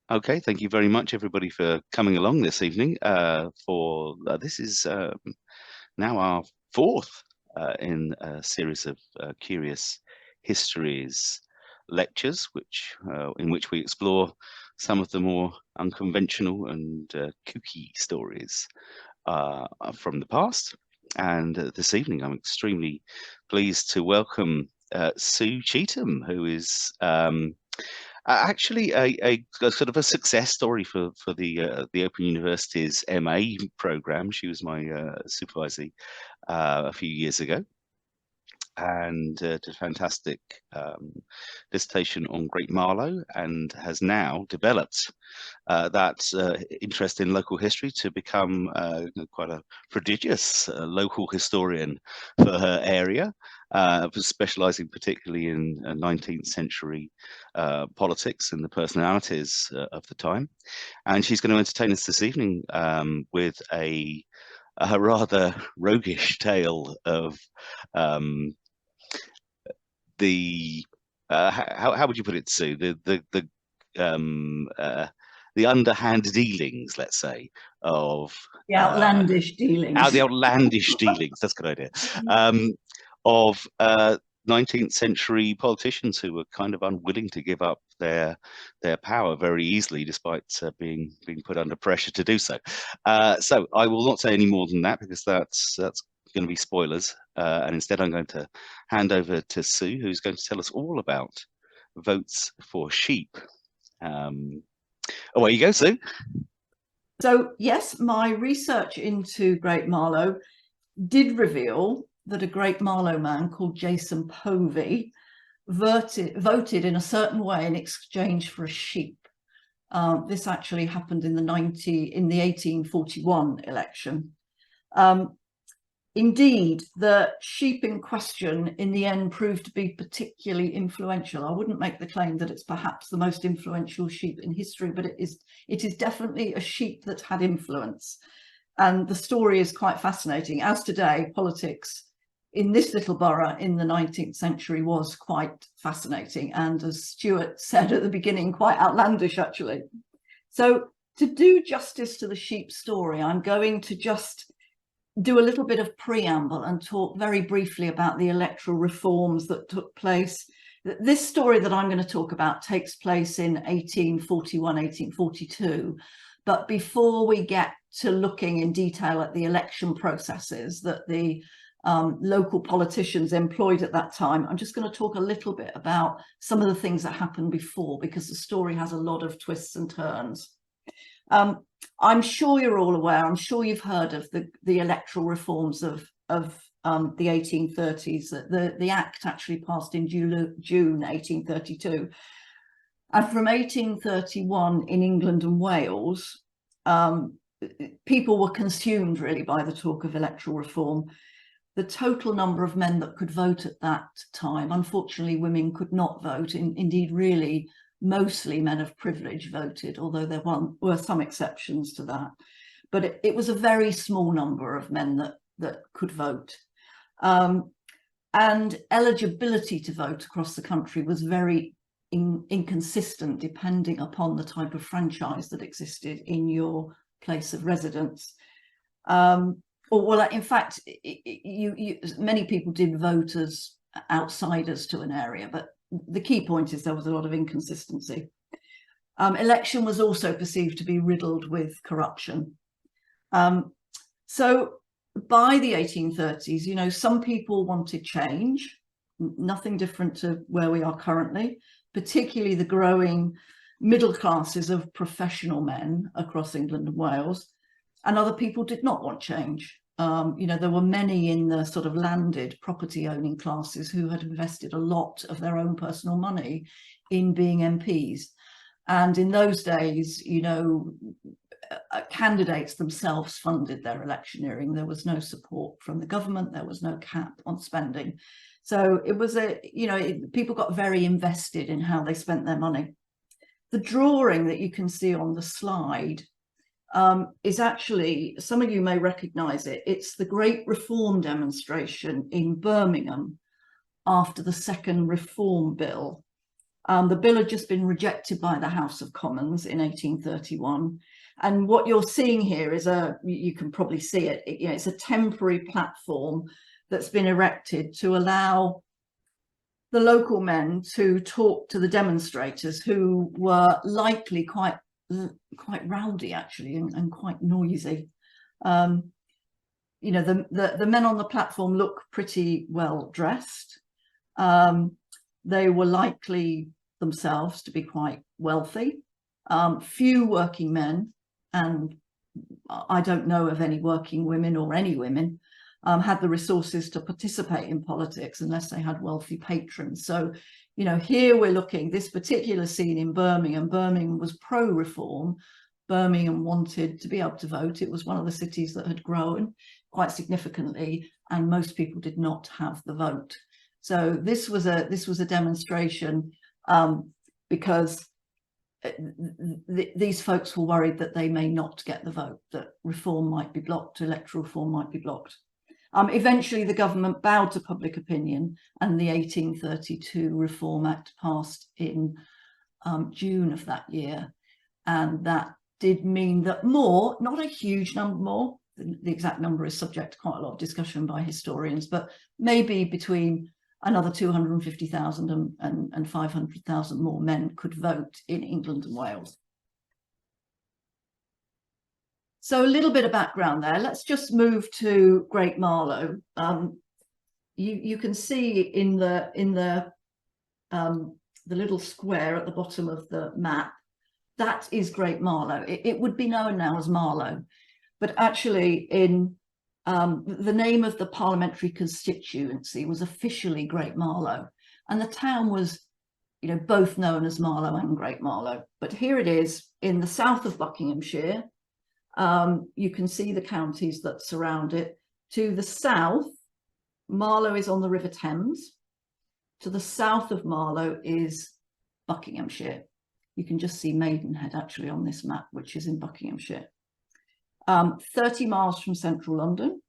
Okay, thank you very much, everybody, for coming along this evening. This is now our fourth in a series of curious histories lectures, in which we explore some of the more unconventional and kooky stories from the past. And this evening, I'm extremely pleased to welcome Sue Cheetham, who is actually a sort of a success story for the Open University's MA program. She was my supervisor a few years ago, and did a fantastic dissertation on Great Marlow, and has now developed that interest in local history to become quite a prodigious local historian for her area, specializing particularly in 19th century politics and the personalities of the time. And she's going to entertain us this evening with a rather roguish tale of the how would you put it, Sue? The underhand dealings, let's say, of the outlandish dealings. The outlandish dealings. That's a good idea. Of 19th century politicians who were kind of unwilling to give up their power very easily, despite being put under pressure to do so. So I will not say any more than that, because that's going to be spoilers. And instead, I'm going to hand over to Sue, who's going to tell us all about votes for sheep. Away you go, Sue. So yes, my research into Great Marlow did reveal that a Great Marlow man called Jason Povey voted in a certain way in exchange for a sheep. This actually happened in the 1841 election. Indeed, the sheep in question in the end proved to be particularly influential. I wouldn't make the claim that it's perhaps the most influential sheep in history, but it is definitely a sheep that had influence. And the story is quite fascinating. As today, politics in this little borough in the 19th century was quite fascinating. And as Stuart said at the beginning, quite outlandish, actually. So to do justice to the sheep story, I'm going to just do a little bit of preamble and talk very briefly about the electoral reforms that took place. This story that I'm going to talk about takes place in 1841, 1842. But before we get to looking in detail at the election processes that the local politicians employed at that time, I'm just going to talk a little bit about some of the things that happened before, because the story has a lot of twists and turns. I'm sure you're all aware, I'm sure you've heard of the electoral reforms of the 1830s. The Act actually passed in June 1832. And from 1831 in England and Wales, people were consumed really by the talk of electoral reform. The total number of men that could vote at that time, unfortunately, women could not vote. Indeed, really, mostly men of privilege voted, although there were some exceptions to that. But it was a very small number of men that could vote. And eligibility to vote across the country was very inconsistent, depending upon the type of franchise that existed in your place of residence. In fact, many people did vote as outsiders to an area, but the key point is there was a lot of inconsistency. Election was also perceived to be riddled with corruption. So by the 1830s, some people wanted change, nothing different to where we are currently, particularly the growing middle classes of professional men across England and Wales, and other people did not want change. There were many in the sort of landed property owning classes who had invested a lot of their own personal money in being MPs. And in those days, candidates themselves funded their electioneering. There was no support from the government. There was no cap on spending. So it was people got very invested in how they spent their money. The drawing that you can see on the slide is actually, some of you may recognize it. It's the Great Reform demonstration in Birmingham after the Second Reform Bill. The bill had just been rejected by the House of Commons in 1831. And what you're seeing here is you can probably see it, it's a temporary platform that's been erected to allow the local men to talk to the demonstrators, who were likely quite rowdy actually, and quite noisy. The men on the platform look pretty well dressed. They were likely themselves to be quite wealthy. Few working men, and I don't know of any working women or any women, had the resources to participate in politics unless they had wealthy patrons. So, here we're looking, this particular scene in Birmingham. Birmingham was pro-reform. Birmingham wanted to be able to vote. It was one of the cities that had grown quite significantly, and most people did not have the vote. So this was a demonstration because these folks were worried that they may not get the vote, that reform might be blocked, electoral reform might be blocked. Eventually, the government bowed to public opinion, and the 1832 Reform Act passed in June of that year. And that did mean that more, not a huge number more, the exact number is subject to quite a lot of discussion by historians, but maybe between another 250,000 and 500,000 more men could vote in England and Wales. So a little bit of background there. Let's just move to Great Marlow. You can see in the little square at the bottom of the map, that is Great Marlow. It would be known now as Marlow, but actually the name of the parliamentary constituency was officially Great Marlow, and the town was, both known as Marlow and Great Marlow. But here it is in the south of Buckinghamshire. You can see the counties that surround it. To the south, Marlow is on the River Thames. To the south of Marlow is Buckinghamshire. You can just see Maidenhead actually on this map, which is in Buckinghamshire. 30 miles from central London.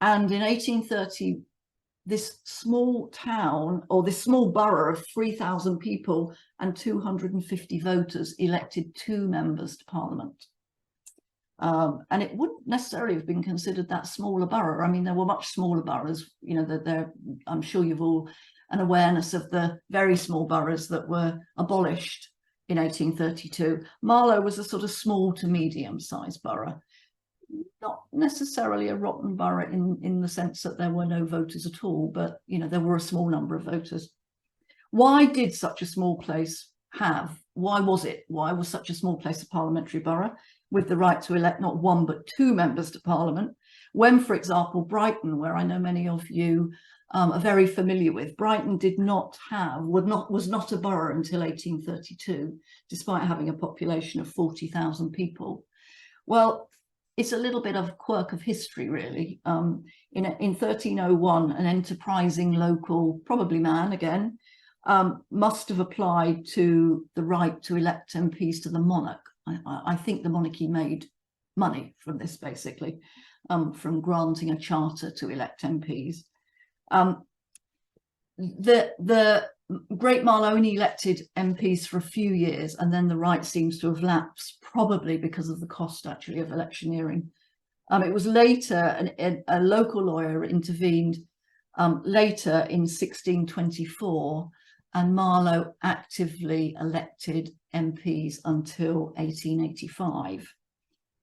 And in 1830, this small town, or this small borough of 3,000 people and 250 voters, elected 2 members to Parliament. And it wouldn't necessarily have been considered that small a borough. I mean, there were much smaller boroughs, I'm sure you've all an awareness of the very small boroughs that were abolished in 1832. Marlow was a sort of small to medium-sized borough. Not necessarily a rotten borough in the sense that there were no voters at all, but there were a small number of voters. Why did such a small place why was such a small place a parliamentary borough with the right to elect not 1 but 2 members to Parliament, when, for example, Brighton, where I know many of you are very familiar with, Brighton was not a borough until 1832, despite having a population of 40,000 people. Well, it's a little bit of a quirk of history, really. In 1301, an enterprising local, probably man again, must have applied to the right to elect MPs to the monarch. I think the monarchy made money from this, basically, from granting a charter to elect MPs. The Great Marlow only elected MPs for a few years, and then the right seems to have lapsed, probably because of the cost actually of electioneering. It was later a local lawyer intervened later in 1624, and Marlow actively elected MPs until 1885.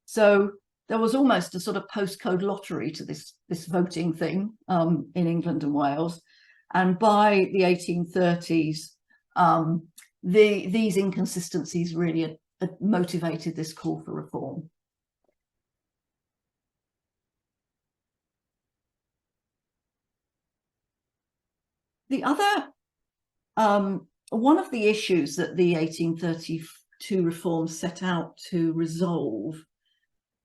So there was almost a sort of postcode lottery to this voting thing in England and Wales. And by the 1830s, these inconsistencies really motivated this call for reform. The other, one of the issues that the 1832 reforms set out to resolve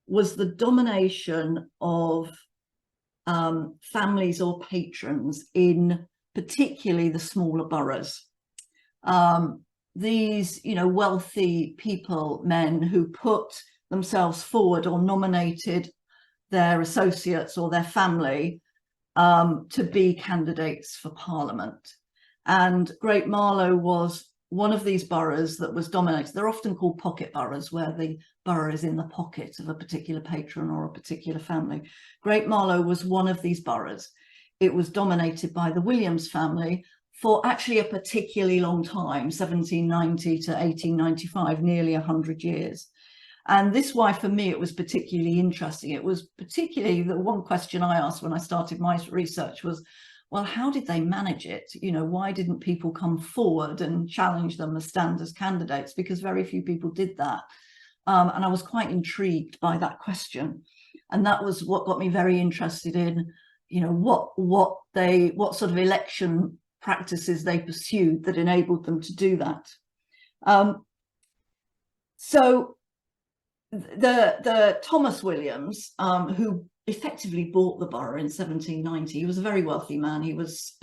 was the domination of families or patrons in particularly the smaller boroughs. These, wealthy people, men who put themselves forward or nominated their associates or their family to be candidates for Parliament. And Great Marlow was one of these boroughs that was dominated. They're often called pocket boroughs, where the borough is in the pocket of a particular patron or a particular family. Great Marlow was one of these boroughs. It was dominated by the Williams family for actually a particularly long time, 1790 to 1895, nearly 100 years. And this is why, for me, it was particularly interesting. It was particularly the one question I asked when I started my research was, well, how did they manage it? You know, why didn't people come forward and challenge them as stand as candidates? Because very few people did that. And I was quite intrigued by that question. And that was what got me very interested in, you know, what sort of election practices they pursued that enabled them to do that. So the Thomas Williams, who effectively bought the borough in 1790, he was a very wealthy man. He was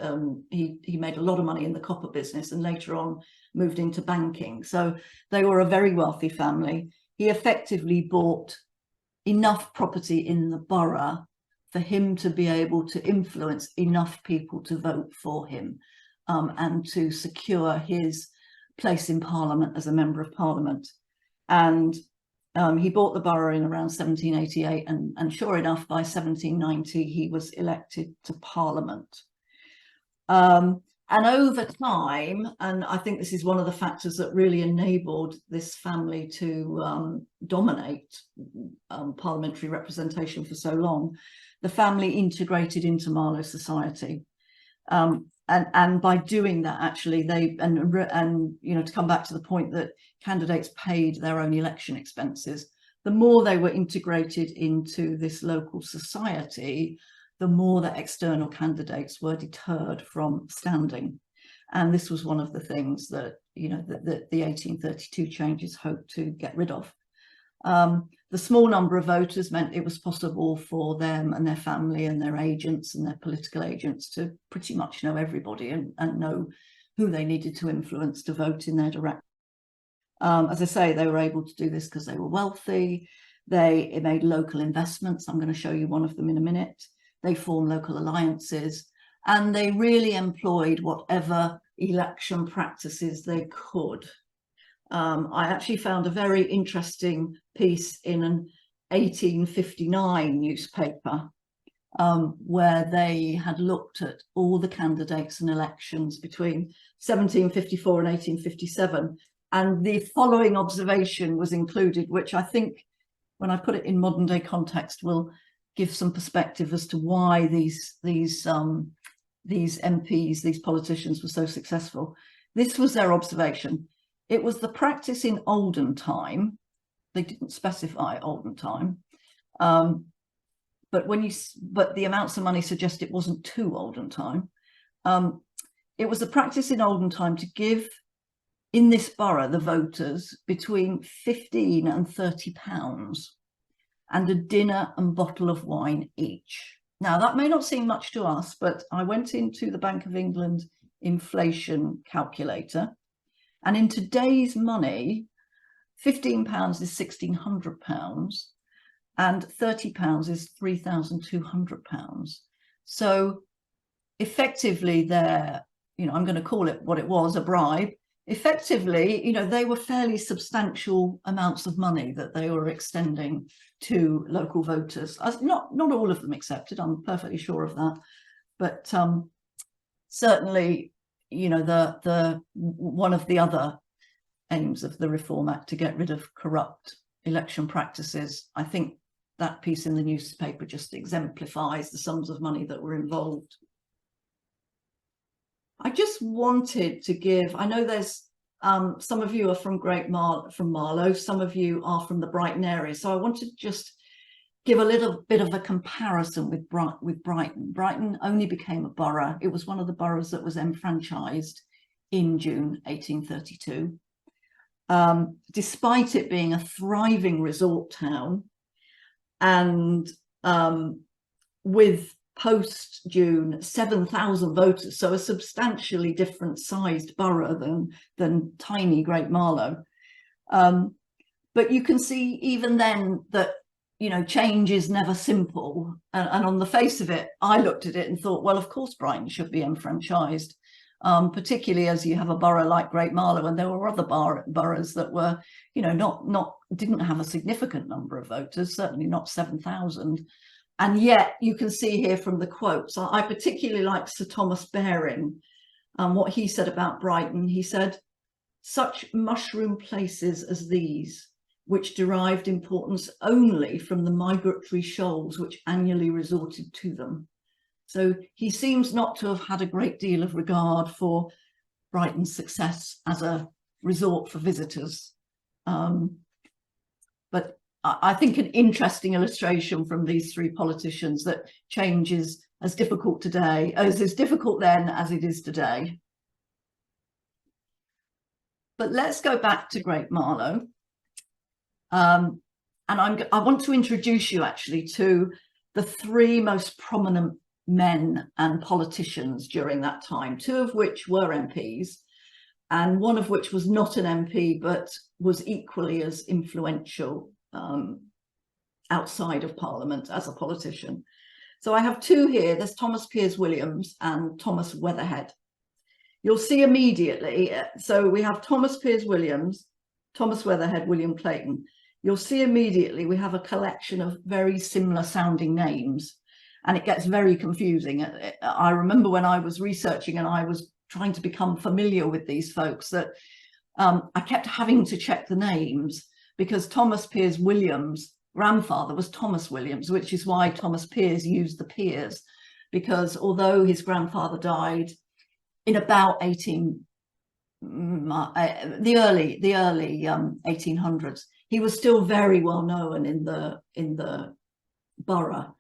he made a lot of money in the copper business and later on moved into banking. So they were a very wealthy family. He effectively bought enough property in the borough for him to be able to influence enough people to vote for him, and to secure his place in Parliament as a member of Parliament. And he bought the borough in around 1788, and sure enough, by 1790, he was elected to Parliament. And over time, and I think this is one of the factors that really enabled this family to dominate parliamentary representation for so long, the family integrated into Marlow society. And by doing that, actually, they, and you know, to come back to the point that candidates paid their own election expenses, the more they were integrated into this local society, the more that external candidates were deterred from standing. And this was one of the things that, you know, that the 1832 changes hoped to get rid of. The small number of voters meant it was possible for them and their family and their agents and their political agents to pretty much know everybody and know who they needed to influence to vote in their direction. As I say, they were able to do this because they were wealthy. They made local investments. I'm going to show you one of them in a minute. They formed local alliances, and they really employed whatever election practices they could. I actually found a very interesting piece in an 1859 newspaper where they had looked at all the candidates and elections between 1754 and 1857. And the following observation was included, which I think, when I put it in modern day context, will give some perspective as to why these MPs, these politicians, were so successful. This was their observation. It was the practice in olden time. They didn't specify olden time, but the amounts of money suggest it wasn't too olden time. It was the practice in olden time to give in this borough the voters between 15 and 30 pounds and a dinner and bottle of wine each. Now, that may not seem much to us, but I went into the Bank of England inflation calculator, and in today's money, £15 is £1,600 and £30 is £3,200. So effectively, they're, you know, I'm going to call it what it was, a bribe. Effectively, you know, they were fairly substantial amounts of money that they were extending to local voters. Not all of them accepted, I'm perfectly sure of that, but certainly, you know, the one of the other aims of the Reform Act to get rid of corrupt election practices, I think that piece in the newspaper just exemplifies the sums of money that were involved. I just wanted to give, I know there's some of you are from Marlow, some of you are from the Brighton area, so I wanted to just give a little bit of a comparison with Brighton. Brighton only became a borough. It was one of the boroughs that was enfranchised in June 1832. Despite it being a thriving resort town, and with post-June 7,000 voters, so a substantially different sized borough than tiny Great Marlow. But you can see even then that, you know, change is never simple. And on the face of it, I looked at it and thought, well, of course Brighton should be enfranchised. particularly as you have a borough like Great Marlow, and there were other boroughs that were, you know, didn't have a significant number of voters, certainly not 7,000. And yet you can see here from the quotes, I particularly like Sir Thomas Baring, what he said about Brighton. He said, "Such mushroom places as these, which derived importance only from the migratory shoals which annually resorted to them." So he seems not to have had a great deal of regard for Brighton's success as a resort for visitors. But I think an interesting illustration from these three politicians that change is as difficult today, as is difficult then as it is today. But let's go back to Great Marlow. And I want to introduce you actually to the three most prominent men and politicians during that time, two of which were MPs, and one of which was not an MP, but was equally as influential outside of Parliament as a politician. So I have two here. There's Thomas Piers Williams and Thomas Weatherhead. You'll see immediately, so we have Thomas Piers Williams, Thomas Weatherhead, William Clayton. You'll see immediately we have a collection of very similar sounding names, and it gets very confusing. I remember when I was researching and I was trying to become familiar with these folks that I kept having to check the names, because Thomas Piers Williams' grandfather was Thomas Williams, which is why Thomas Piers used the Piers, because although his grandfather died in about the early 1800s, he was still very well known in the borough.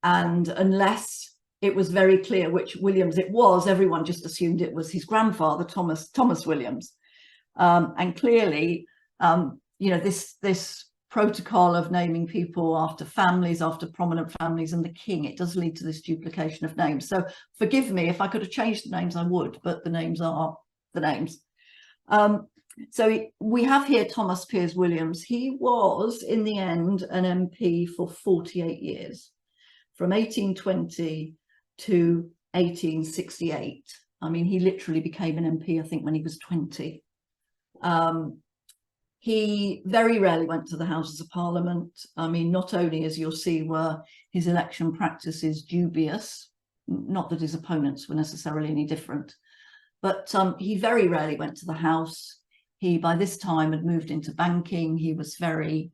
And unless it was very clear which Williams it was, everyone just assumed it was his grandfather, Thomas Williams. And clearly, you know, this protocol of naming people after families, after prominent families and the king, it does lead to this duplication of names. So forgive me, if I could have changed the names, I would, but the names are the names. So we have here Thomas Piers Williams. He was, in the end, an MP for 48 years, from 1820 to 1868. I mean, he literally became an MP, I think, when he was 20. He very rarely went to the Houses of Parliament. I mean, not only, as you'll see, were his election practices dubious, not that his opponents were necessarily any different, but he very rarely went to the House. He, by this time, had moved into banking. He was very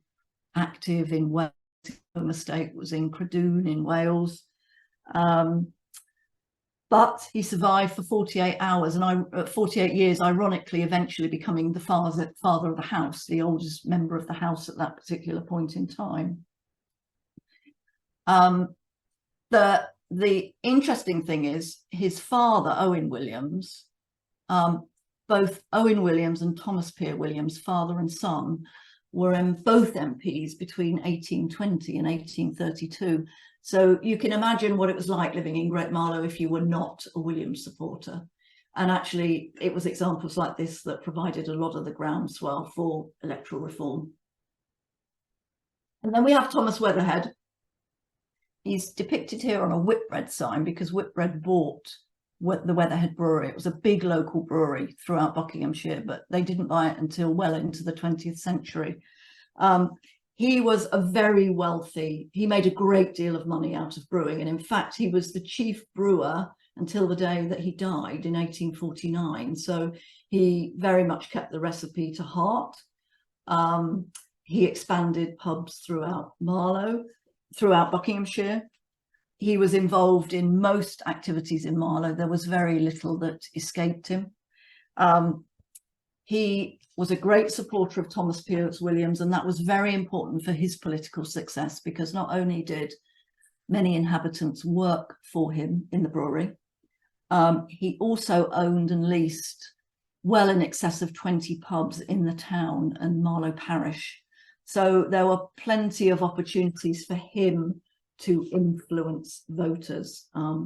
active in Wales. His home estate was in Credoon in Wales. But he survived for 48 hours, and 48 years, ironically, eventually becoming the father of the house, the oldest member of the house at that particular point in time. The interesting thing is his father, Owen Williams, both Owen Williams and Thomas Piers Williams, father and son, were both MPs between 1820 and 1832. So you can imagine what it was like living in Great Marlow if you were not a Williams supporter. And actually, it was examples like this that provided a lot of the groundswell for electoral reform. And then we have Thomas Weatherhead. He's depicted here on a Whitbread sign because Whitbread bought the Weatherhead Brewery. It was a big local brewery throughout Buckinghamshire, but they didn't buy it until well into the 20th century. He was a very wealthy, he made a great deal of money out of brewing. And in fact, he was the chief brewer until the day that he died in 1849. So he very much kept the recipe to heart. He expanded pubs throughout Marlow, throughout Buckinghamshire. He was involved in most activities in Marlow. There was very little that escaped him. He was a great supporter of Thomas Piers Williams, and that was very important for his political success, because not only did many inhabitants work for him in the brewery, he also owned and leased well in excess of 20 pubs in the town and Marlow parish. So there were plenty of opportunities for him to influence voters. I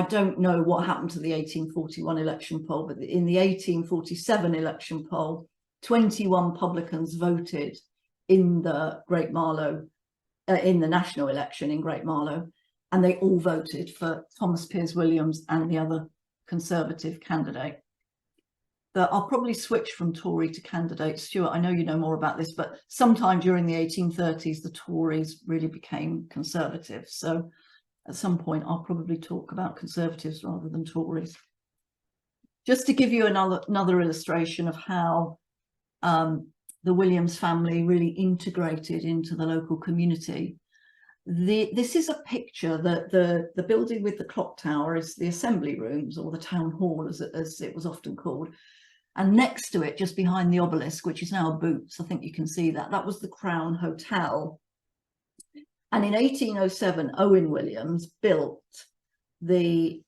don't know what happened to the 1841 election poll, but in the 1847 election poll, 21 publicans voted in the Great Marlow, in the national election in Great Marlow, and they all voted for Thomas Piers Williams and the other Conservative candidate. I'll probably switch from Tory to candidate. Stuart, I know you know more about this, but sometime during the 1830s, the Tories really became Conservative. So at some point, I'll probably talk about Conservatives rather than Tories. Just to give you another illustration of how the Williams family really integrated into the local community. This is a picture that the building with the clock tower is the assembly rooms, or the town hall as it was often called. And next to it, just behind the obelisk, which is now a Boots, I think you can see that, that was the Crown Hotel. And in 1807, Owen Williams built these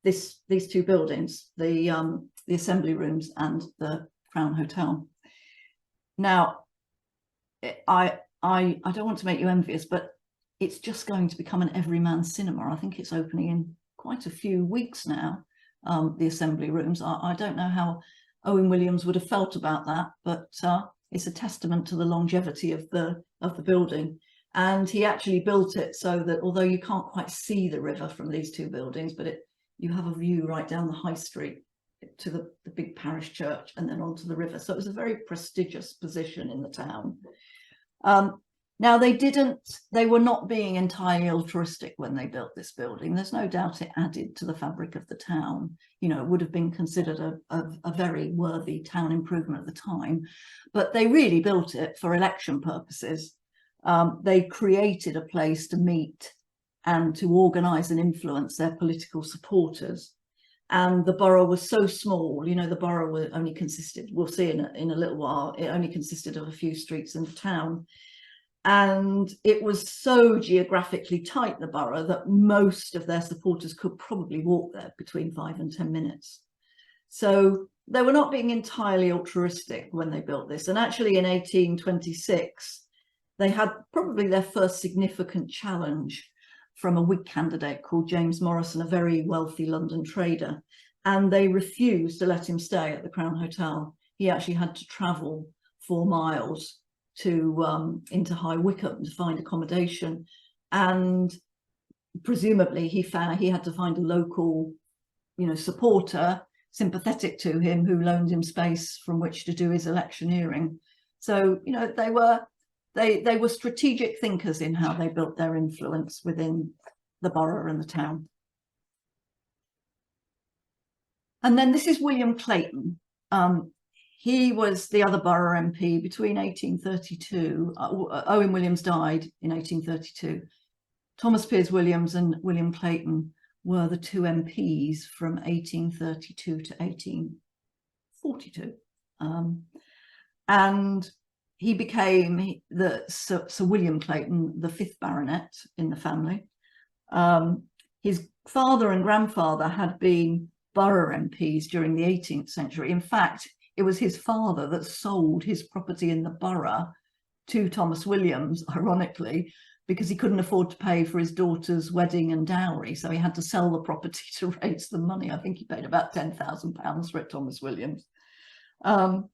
two buildings, the assembly rooms and the Crown Hotel. Now, I don't want to make you envious, but it's just going to become an everyman cinema. I think it's opening in quite a few weeks now, the assembly rooms. I don't know how Owen Williams would have felt about that, but it's a testament to the longevity of the building. And he actually built it so that although you can't quite see the river from these two buildings, but you have a view right down the high street to the big parish church and then onto the river. So it was a very prestigious position in the town. Now they were not being entirely altruistic when they built this building. There's no doubt it added to the fabric of the town. You know, it would have been considered a very worthy town improvement at the time, but they really built it for election purposes. They created a place to meet and to organise and influence their political supporters. And the borough was so small, you know, the borough only consisted, we'll see in a little while, it only consisted of a few streets in the town. And it was so geographically tight, the borough, that most of their supporters could probably walk there between 5 and 10 minutes. So they were not being entirely altruistic when they built this. And actually in 1826, they had probably their first significant challenge from a Whig candidate called James Morrison, a very wealthy London trader. And they refused to let him stay at the Crown Hotel. He actually had to travel 4 miles to into High Wycombe to find accommodation, and presumably he had to find a local, you know, supporter sympathetic to him who loaned him space from which to do his electioneering. So, you know, they were strategic thinkers in how they built their influence within the borough and the town. And then this is William Clayton. He was the other borough MP between 1832. Owen Williams died in 1832. Thomas Piers Williams and William Clayton were the 2 MPs from 1832 to 1842. And he became Sir William Clayton, the 5th baronet in the family. His father and grandfather had been borough MPs during the 18th century. In fact, it was his father that sold his property in the borough to Thomas Williams, ironically, because he couldn't afford to pay for his daughter's wedding and dowry. So he had to sell the property to raise the money. I think he paid about £10,000 for it, Thomas Williams. And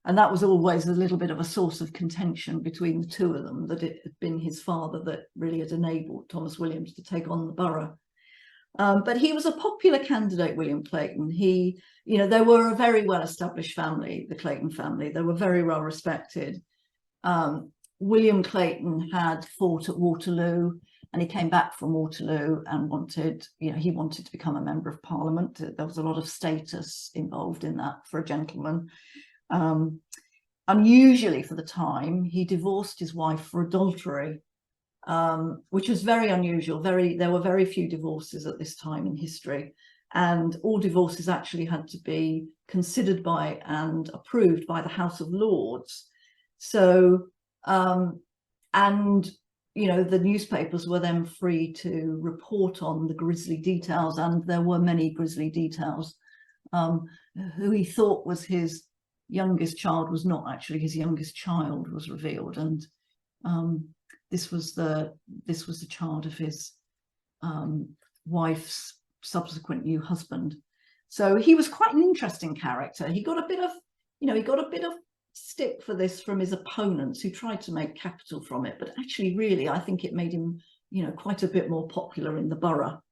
that was always a little bit of a source of contention between the two of them, that it had been his father that really had enabled Thomas Williams to take on the borough. But he was a popular candidate, William Clayton. You know, they were a very well-established family, the Clayton family. They were very well respected. William Clayton had fought at Waterloo, and he came back from Waterloo and wanted to become a member of Parliament. There was a lot of status involved in that for a gentleman. Unusually for the time, he divorced his wife for adultery, which was very unusual. There were very few divorces at this time in history, and all divorces actually had to be considered by and approved by the House of Lords. So, and you know, the newspapers were then free to report on the grisly details, and there were many grisly details. Who he thought was his youngest child was not actually his youngest child, was revealed, and this was the child of his wife's subsequent new husband. So he was quite an interesting character. He got a bit of stick for this from his opponents, who tried to make capital from it, but actually really I think it made him quite a bit more popular in the borough.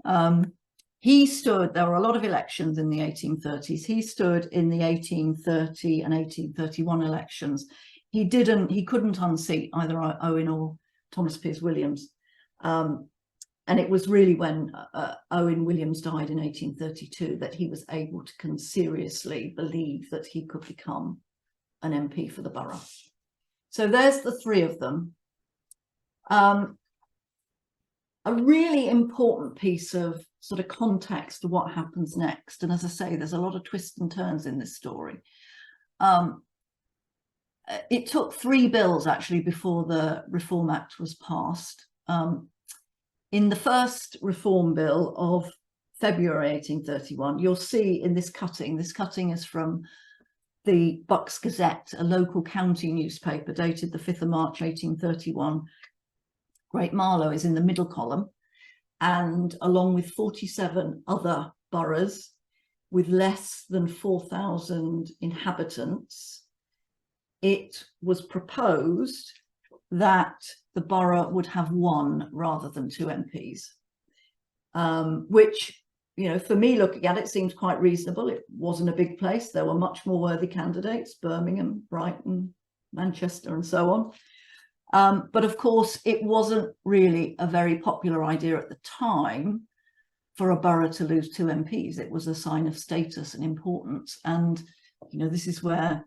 There were a lot of elections in the 1830s. He stood in the 1830 and 1831 elections. He couldn't unseat either Owen or Thomas Piers Williams. And it was really when Owen Williams died in 1832 that he was able to seriously believe that he could become an MP for the borough. So there's the three of them. A really important piece of sort of context to what happens next. And as I say, there's a lot of twists and turns in this story. It took 3 bills actually before the Reform Act was passed. In the first Reform Bill of February 1831, you'll see in this cutting is from the Bucks Gazette, a local county newspaper dated the 5th of March 1831. Great Marlow is in the middle column, and along with 47 other boroughs with less than 4,000 inhabitants, it was proposed that the borough would have 1 rather than 2 MPs, which, for me looking at it, seems quite reasonable. It wasn't a big place. There were much more worthy candidates, Birmingham, Brighton, Manchester, and so on. But of course, it wasn't really a very popular idea at the time for a borough to lose 2 MPs. It was a sign of status and importance. And, this is where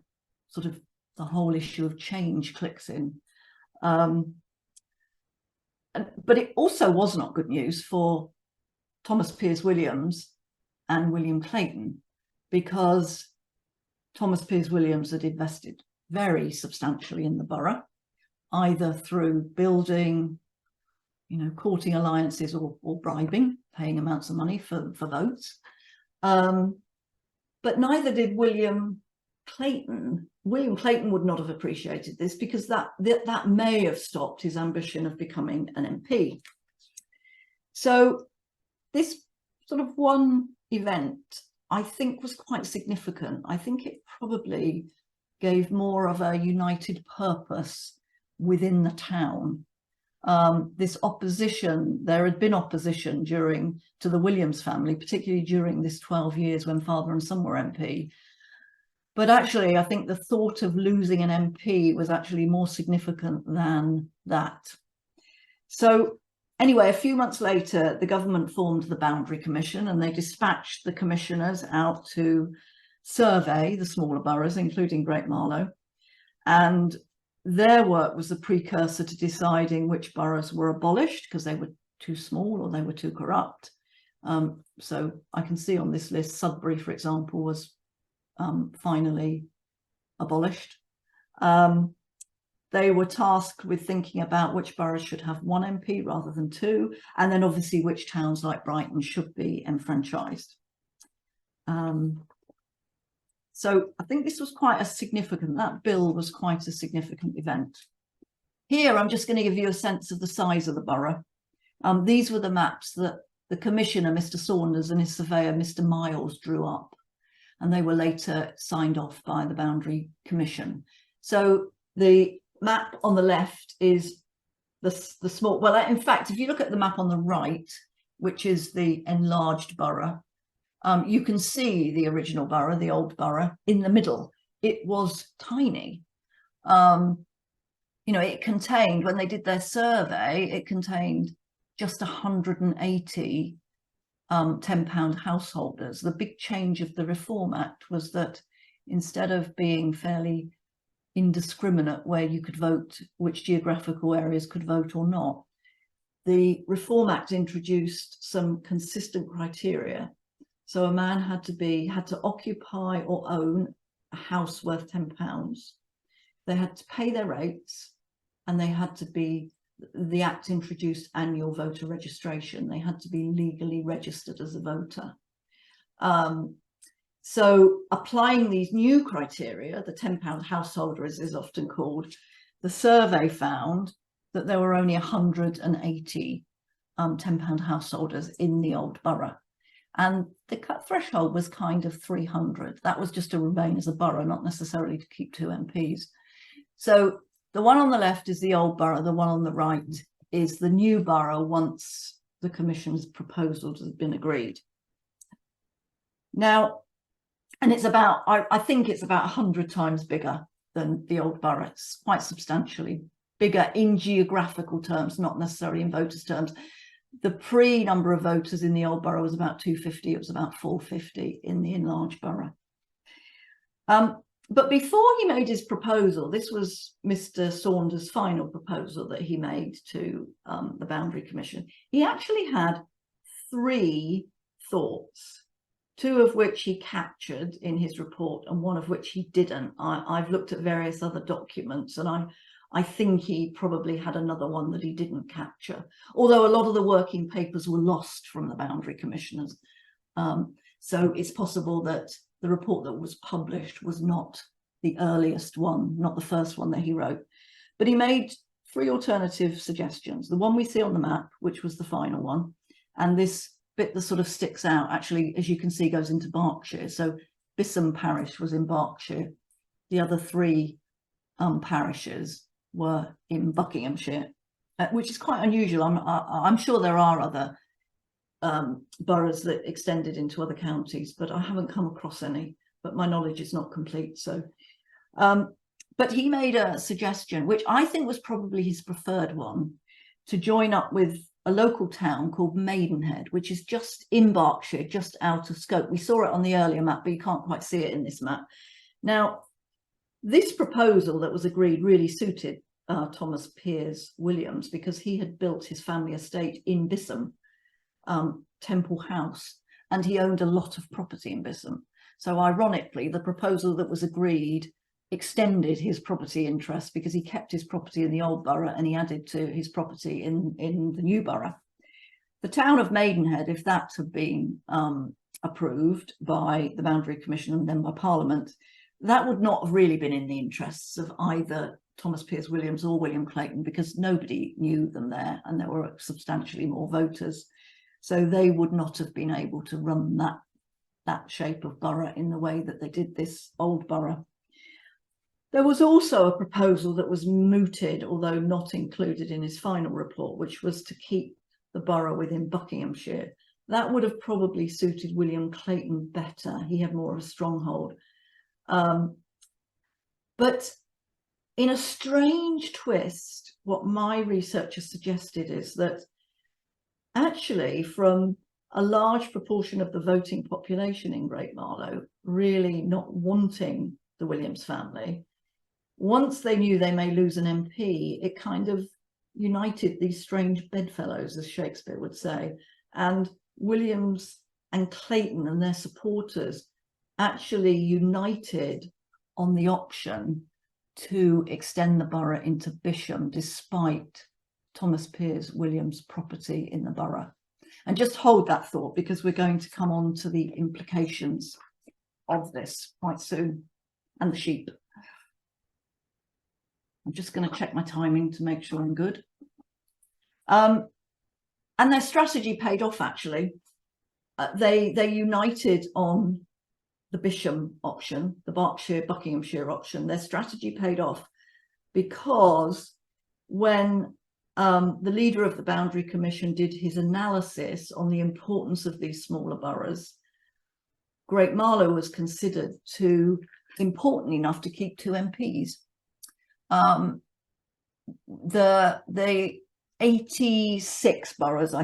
sort of the whole issue of change clicks in. But it also was not good news for Thomas Piers Williams and William Clayton, because Thomas Piers Williams had invested very substantially in the borough, either through building, courting alliances or bribing, paying amounts of money for votes. But neither did William Clayton. William Clayton would not have appreciated this, because that may have stopped his ambition of becoming an MP. So this sort of one event, I think, was quite significant. I think it probably gave more of a united purpose within the town. This opposition, there had been opposition to the Williams family, particularly during this 12 years when father and son were MP. But actually, I think the thought of losing an MP was actually more significant than that. So anyway, a few months later, the government formed the Boundary Commission, and they dispatched the commissioners out to survey the smaller boroughs, including Great Marlow. And their work was the precursor to deciding which boroughs were abolished because they were too small or they were too corrupt. So I can see on this list, Sudbury, for example, was finally abolished. They were tasked with thinking about which boroughs should have 1 MP rather than 2, and then obviously which towns like Brighton should be enfranchised. So I think this was that bill was quite a significant event. Here, I'm just going to give you a sense of the size of the borough. These were the maps that the commissioner, Mr. Saunders, and his surveyor, Mr. Miles, drew up, and they were later signed off by the Boundary Commission. So the map on the left is the small, well, in fact, if you look at the map on the right, which is the enlarged borough, you can see the original borough, the old borough, in the middle. It was tiny. It contained, when they did their survey, it contained just 180 £10 householders. The big change of the Reform Act was that instead of being fairly indiscriminate where you could vote, which geographical areas could vote or not, the Reform Act introduced some consistent criteria. So a man had to occupy or own a house worth £10. They had to pay their rates, and they had to be, the Act introduced annual voter registration. They had to be legally registered as a voter. So applying these new criteria, the £10 householder as is often called, the survey found that there were only 180 £10 householders in the old borough. And the cut threshold was kind of 300. That was just to remain as a borough, not necessarily to keep 2 MPs. So the one on the left is the old borough, the one on the right is the new borough once the Commission's proposals have been agreed. Now, and it's about, I think it's about 100 times bigger than the old borough. It's quite substantially bigger in geographical terms, not necessarily in voters' terms. The pre-number of voters in the old borough was about 250. It was about 450 in the enlarged borough. But before he made his proposal, this was Mr. Saunders' final proposal that he made to the Boundary Commission. He actually had 3 thoughts, 2 of which he captured in his report and 1 of which he didn't. I've looked at various other documents, and I think he probably had another one that he didn't capture, although a lot of the working papers were lost from the Boundary Commissioners. So it's possible that the report that was published was not the earliest one, not the first one that he wrote. But he made 3 alternative suggestions. The one we see on the map, which was the final one, and this bit that sort of sticks out, actually, as you can see, goes into Berkshire. So Bisham parish was in Berkshire. The other 3 parishes were in Buckinghamshire, which is quite unusual. I'm sure there are other boroughs that extended into other counties, but I haven't come across any, but my knowledge is not complete. So but he made a suggestion, which I think was probably his preferred one, to join up with a local town called Maidenhead, which is just in Berkshire, just out of scope. We saw it on the earlier map, but you can't quite see it in this map. Now, this proposal that was agreed really suited Thomas Piers Williams, because he had built his family estate in Bisham, Temple House, and he owned a lot of property in Bisham. So ironically, the proposal that was agreed extended his property interest, because he kept his property in the old borough and he added to his property in the new borough. The town of Maidenhead, if that had been approved by the Boundary Commission and then by Parliament, that would not have really been in the interests of either Thomas Piers Williams or William Clayton, because nobody knew them there and there were substantially more voters. So they would not have been able to run that shape of borough in the way that they did this old borough. There was also a proposal that was mooted, although not included in his final report, which was to keep the borough within Buckinghamshire. That would have probably suited William Clayton better. He had more of a stronghold. But in a strange twist, what my researchers suggested is that actually, from a large proportion of the voting population in Great Marlow really not wanting the Williams family, once they knew they may lose an MP, it kind of united these strange bedfellows, as Shakespeare would say. And Williams and Clayton and their supporters actually united on the option to extend the borough into Bisham, despite Thomas Piers Williams' property in the borough. And just hold that thought, because we're going to come on to the implications of this quite soon, and the sheep. I'm just going to check my timing to make sure I'm good. And their strategy paid off, actually. They united on the Bisham option, the Buckinghamshire option. Their strategy paid off because when the leader of the Boundary Commission did his analysis on the importance of these smaller boroughs, Great Marlow was considered too important enough to keep 2 MPs. The 86 boroughs,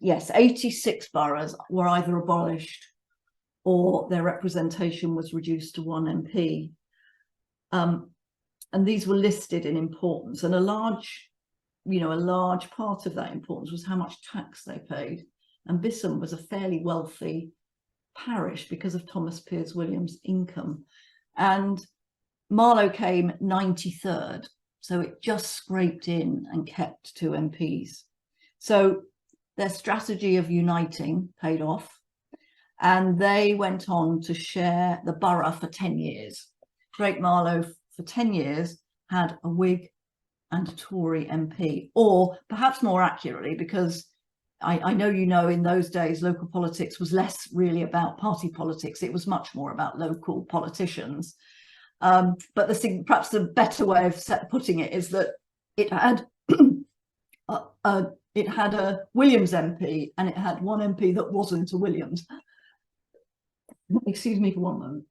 86 boroughs were either abolished or their representation was reduced to 1 MP. And these were listed in importance, and a large part of that importance was how much tax they paid. And Bisham was a fairly wealthy parish because of Thomas Piers Williams' income. And Marlow came 93rd, so it just scraped in and kept 2 MPs. So their strategy of uniting paid off, and they went on to share the borough for 10 years. Great Marlow for 10 years had a Whig and a Tory MP, or perhaps more accurately, because I know in those days local politics was less really about party politics, it was much more about local politicians. But perhaps the better way of putting it is that it had it had a Williams MP and it had one MP that wasn't a Williams. Excuse me for one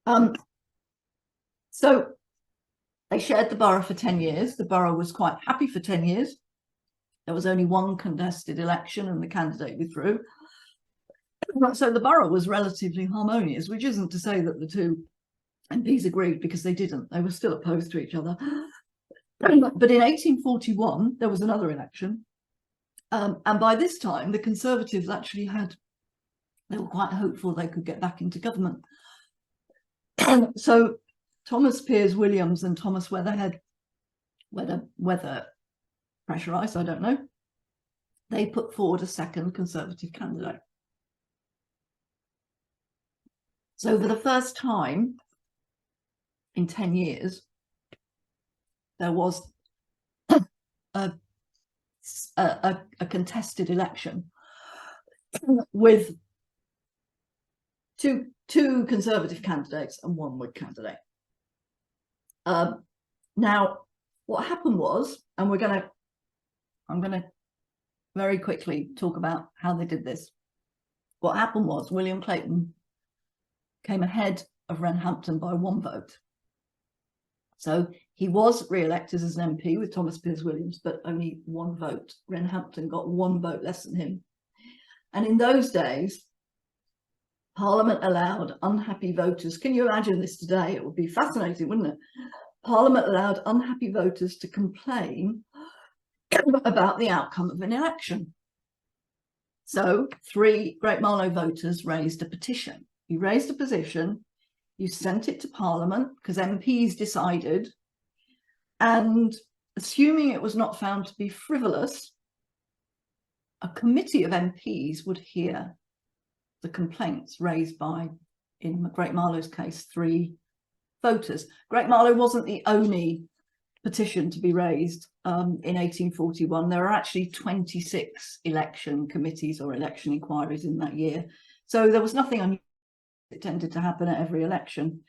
moment. So they shared the borough for 10 years. The borough was quite happy for 10 years. There was only one contested election and the candidate withdrew. So the borough was relatively harmonious, which isn't to say that the two MPs agreed, because they didn't. They were still opposed to each other. But in 1841, there was another election. And by this time, the Conservatives actually they were quite hopeful they could get back into government. So Thomas Piers Williams and Thomas Weatherhead, whether pressurised, I don't know, they put forward a second Conservative candidate. So for the first time in 10 years, there was a contested election with two Conservative candidates and one Whig candidate. Now, what happened was, and I'm going to very quickly talk about how they did this. What happened was William Clayton came ahead of Wrenhampton by 1 vote. So he was re-elected as an MP with Thomas Piers Williams, but only 1 vote. Wrenhampton got 1 vote less than him. And in those days, Parliament allowed unhappy voters. Can you imagine this today? It would be fascinating, wouldn't it? Parliament allowed unhappy voters to complain about the outcome of an election. So 3 Great Marlow voters raised a petition. You raised a petition, you sent it to Parliament because MPs decided, and assuming it was not found to be frivolous, a committee of MPs would hear the complaints raised by, in Great Marlow's case, 3 voters. Great Marlow wasn't the only petition to be raised in 1841. There are actually 26 election committees or election inquiries in that year. So there was nothing unusual. It tended to happen at every election.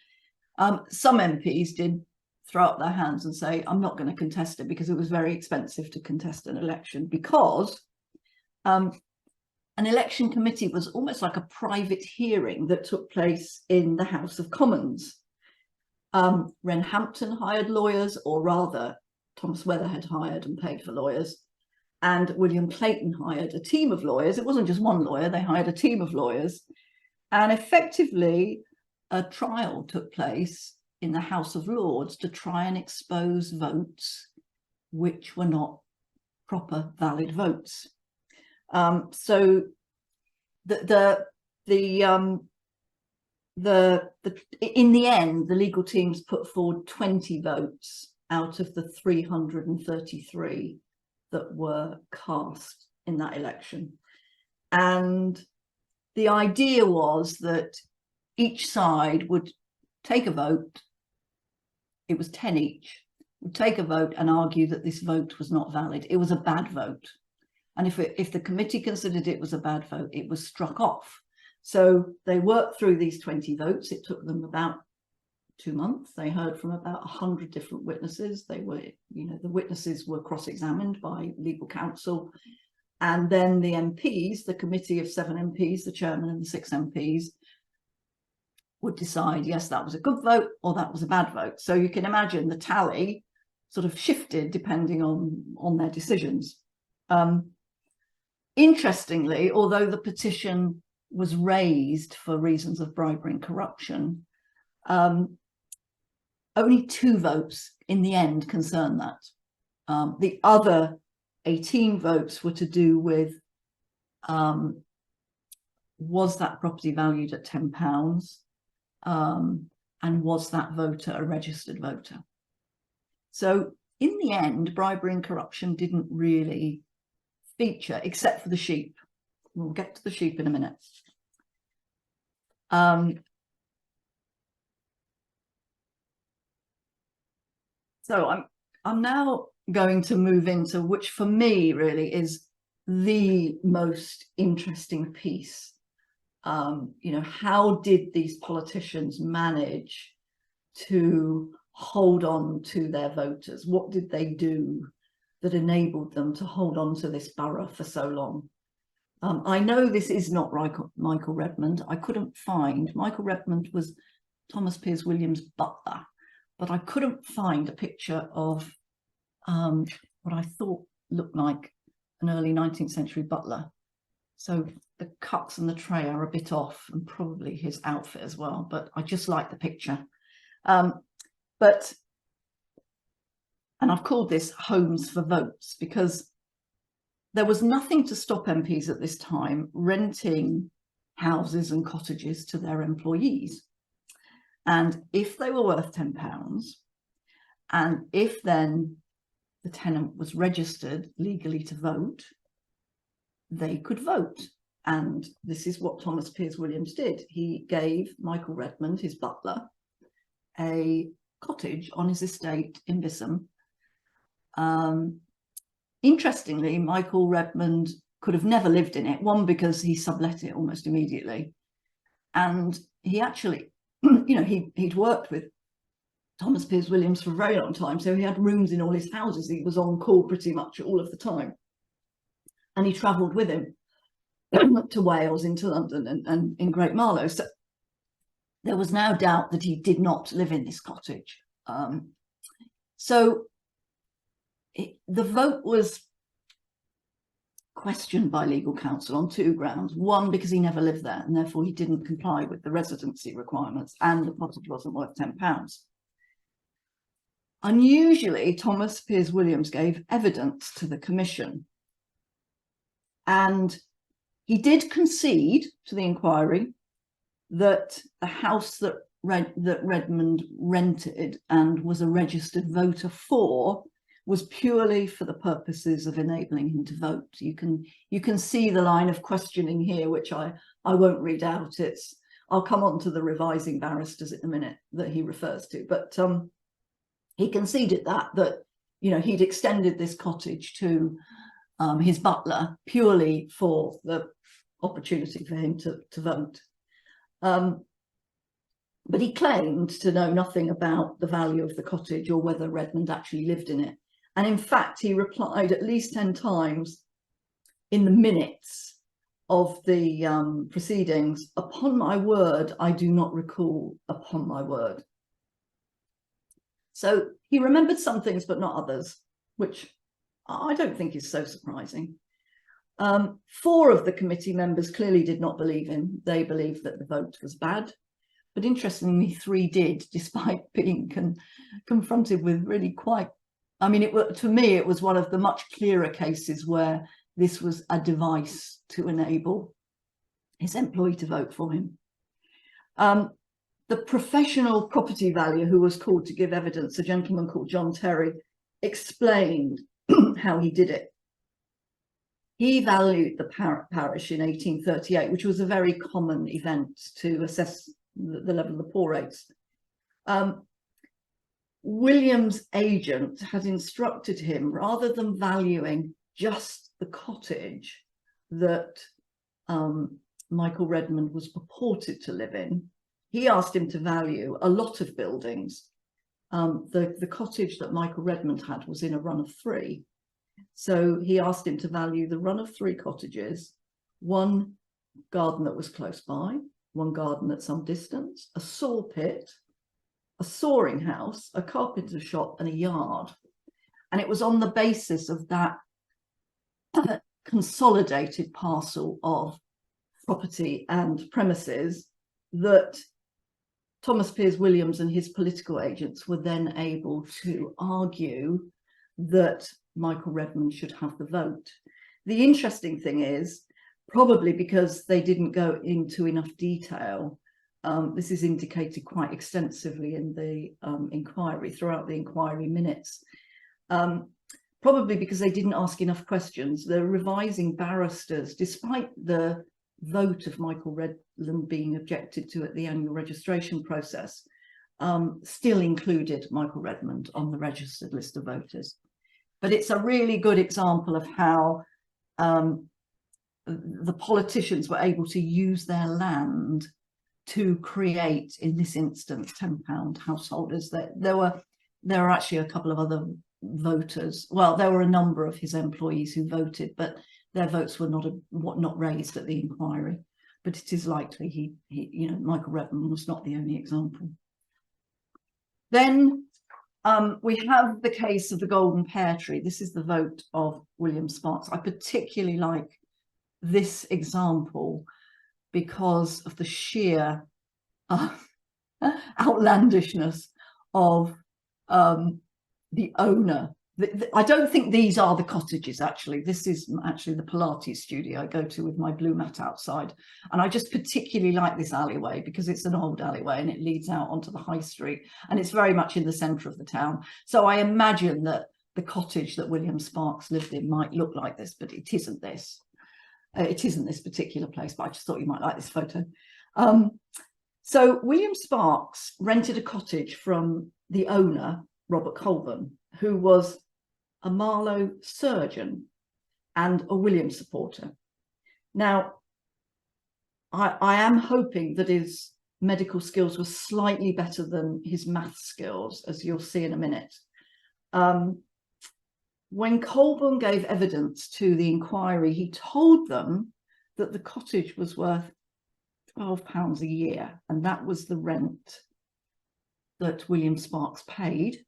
Some MPs did throw up their hands and say, I'm not going to contest it, because it was very expensive to contest an election, because an election committee was almost like a private hearing that took place in the House of Commons. Wrenhampton hired lawyers, or rather Thomas Weatherhead hired and paid for lawyers, and William Clayton hired a team of lawyers. It wasn't just one lawyer, they hired a team of lawyers. And effectively, a trial took place in the House of Lords to try and expose votes which were not proper, valid votes. So in the end, the legal teams put forward 20 votes out of the 333 that were cast in that election. And the idea was that each side would take a vote, it was 10 each, would take a vote and argue that this vote was not valid. It was a bad vote. And if the committee considered it was a bad vote, it was struck off. So they worked through these 20 votes. It took them about 2 months. They heard from about 100 different witnesses. They were, the witnesses were cross-examined by legal counsel. And then the MPs, the committee of 7 MPs, the chairman and the 6 MPs, would decide, yes, that was a good vote or that was a bad vote. So you can imagine the tally sort of shifted depending on their decisions. Interestingly, although the petition was raised for reasons of bribery and corruption, only 2 votes in the end concerned that. The other 18 votes were to do with, was that property valued at £10? And was that voter a registered voter? So in the end, bribery and corruption didn't really feature, except for the sheep. We'll get to the sheep in a minute. So I'm now going to move into, which for me really is the most interesting piece. How did these politicians manage to hold on to their voters? What did they do that enabled them to hold on to this borough for so long? I know this is not Michael Redmond. I couldn't find, Michael Redmond was Thomas Piers Williams' butler, but I couldn't find a picture of what I thought looked like an early 19th century butler. So the cuts and the tray are a bit off, and probably his outfit as well, but I just like the picture. And I've called this Homes for Votes because there was nothing to stop MPs at this time renting houses and cottages to their employees. And if they were worth £10, and if then the tenant was registered legally to vote, they could vote. And this is what Thomas Piers Williams did. He gave Michael Redmond, his butler, a cottage on his estate in Bisham. Interestingly, Michael Redmond could have never lived in it, one, because he sublet it almost immediately. And he actually, you know, he'd worked with Thomas Piers Williams for a very long time, so he had rooms in all his houses. He was on call pretty much all of the time. And he travelled with him to Wales, into London, and in Great Marlow. So there was no doubt that he did not live in this cottage. The vote was questioned by legal counsel on two grounds. One, because he never lived there, and therefore he didn't comply with the residency requirements, and the cottage wasn't worth £10. Unusually, Thomas Piers Williams gave evidence to the commission, and he did concede to the inquiry that the house that Redmond rented and was a registered voter for was purely for the purposes of enabling him to vote. You can see the line of questioning here, which I won't read out. I'll come on to the revising barristers in a minute that he refers to, but he conceded that you know, he'd extended this cottage to his butler purely for the opportunity for him to vote. But he claimed to know nothing about the value of the cottage or whether Redmond actually lived in it. And in fact, he replied at least 10 times in the minutes of the proceedings, "Upon my word, I do not recall, upon my word." So he remembered some things, but not others, which I don't think is so surprising. 4 of the committee members clearly did not believe him. They believed that the vote was bad. But interestingly, 3 did, despite being confronted with really quite, I mean, to me, it was one of the much clearer cases where this was a device to enable his employee to vote for him. The professional property valuer who was called to give evidence, a gentleman called John Terry, explained how he did it. He valued the parish in 1838, which was a very common event to assess the level of the poor rates. William's agent had instructed him, rather than valuing just the cottage that Michael Redmond was purported to live in, he asked him to value a lot of buildings. The cottage that Michael Redmond had was in a run of 3. So he asked him to value the run of 3 cottages, one garden that was close by, one garden at some distance, a saw pit, a sawing house, a carpenter's shop, and a yard. And it was on the basis of that consolidated parcel of property and premises that Thomas Piers Williams and his political agents were then able to argue that Michael Redmond should have the vote. The interesting thing is, probably because they didn't go into enough detail, this is indicated quite extensively in the inquiry, throughout the inquiry minutes, probably because they didn't ask enough questions. The revising barristers, despite the vote of Michael Redmond being objected to at the annual registration process, still included Michael Redmond on the registered list of voters. But it's a really good example of how the politicians were able to use their land to create, in this instance, £10 householders. There are actually a couple of other voters. Well, there were a number of his employees who voted, but their votes were not raised at the inquiry. But it is likely Michael Redmond was not the only example. Then we have the case of the golden pear tree. This is the vote of William Sparks. I particularly like this example because of the sheer outlandishness of the owner. I don't think these are the cottages, actually. This is actually the Pilates studio I go to with my blue mat outside. And I just particularly like this alleyway because it's an old alleyway and it leads out onto the high street. And it's very much in the centre of the town. So I imagine that the cottage that William Sparks lived in might look like this, but it isn't this. It isn't this particular place, but I just thought you might like this photo. So William Sparks rented a cottage from the owner, Robert Colburn, who was a Marlow surgeon and a William supporter. Now, I am hoping that his medical skills were slightly better than his math skills, as you'll see in a minute. When Colburn gave evidence to the inquiry, he told them that the cottage was worth £12 a year, and that was the rent that William Sparks paid.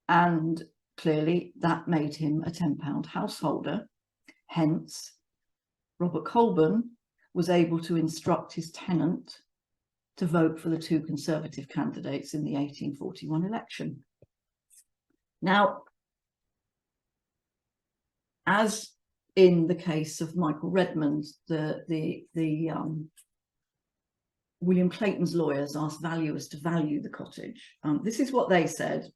And clearly that made him a £10 householder. Hence, Robert Colburn was able to instruct his tenant to vote for the two Conservative candidates in the 1841 election. Now, as in the case of Michael Redmond, William Clayton's lawyers asked valuers to value the cottage. This is what they said.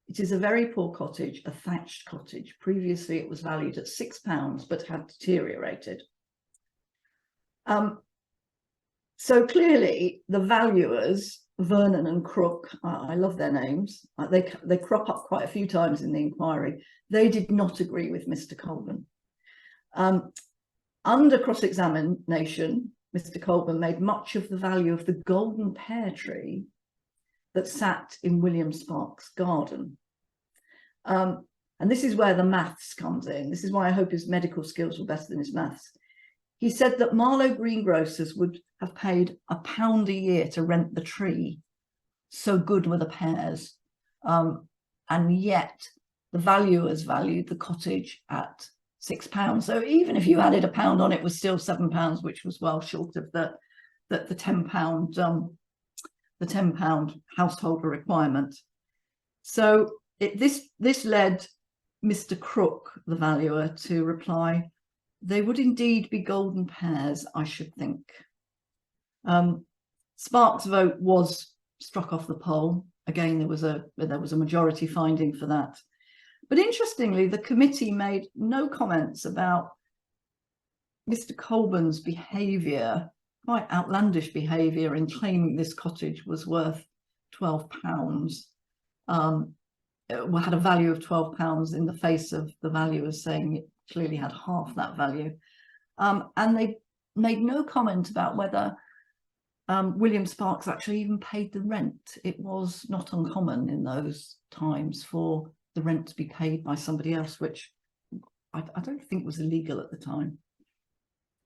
It is a very poor cottage, a thatched cottage. Previously, it was valued at £6, but had deteriorated. So clearly, the valuers, Vernon and Crook, I love their names, they crop up quite a few times in the inquiry. They did not agree with Mr. Colburn. Under cross-examination, Mr. Colburn made much of the value of the golden pear tree that sat in William Sparks' garden. And this is where the maths comes in. This is why I hope his medical skills were better than his maths. He said that Marlow greengrocers would have paid £1 a year to rent the tree. So good were the pears. And yet the valuers valued the cottage at £6. So even if you added £1 on, it was still £7, which was well short of the £10 householder requirement. So this led Mr. Crook, the valuer, to reply, "They would indeed be golden pears, I should think." Sparks' vote was struck off the poll. Again, there was a majority finding for that. But interestingly, the committee made no comments about Mr. Colburn's behaviour, quite outlandish behaviour, in claiming this cottage was worth £12. Had a value of £12 in the face of the valuers saying it clearly had half that value. And they made no comment about whether William Sparks actually even paid the rent. It was not uncommon in those times for the rent to be paid by somebody else, which I don't think was illegal at the time.